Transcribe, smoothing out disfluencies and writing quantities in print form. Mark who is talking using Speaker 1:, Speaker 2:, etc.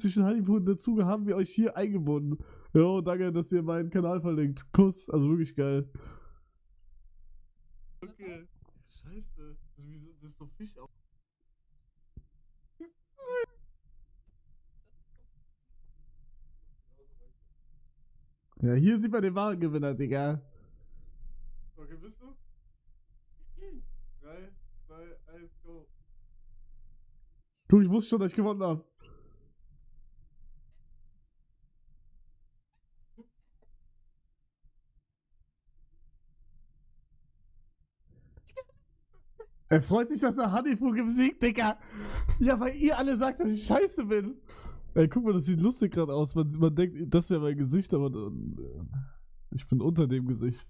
Speaker 1: zwischen Honeypoo und der Zuge haben wir euch hier eingebunden. Jo, danke, dass ihr meinen Kanal verlinkt. Kuss, also wirklich geil. Okay, scheiße. Das ist doch Fisch auf. Ja, hier sieht man den wahren Gewinner, Digga. Okay, bist du? 3, 2, 1, go. Guck, ich wusste schon, dass ich gewonnen habe. Er freut sich, dass er Honeypoo besiegt, Digga. Ja, weil ihr alle sagt, dass ich scheiße bin. Ey, guck mal, das sieht lustig gerade aus. Man denkt, das wäre mein Gesicht, aber ich bin unter dem Gesicht.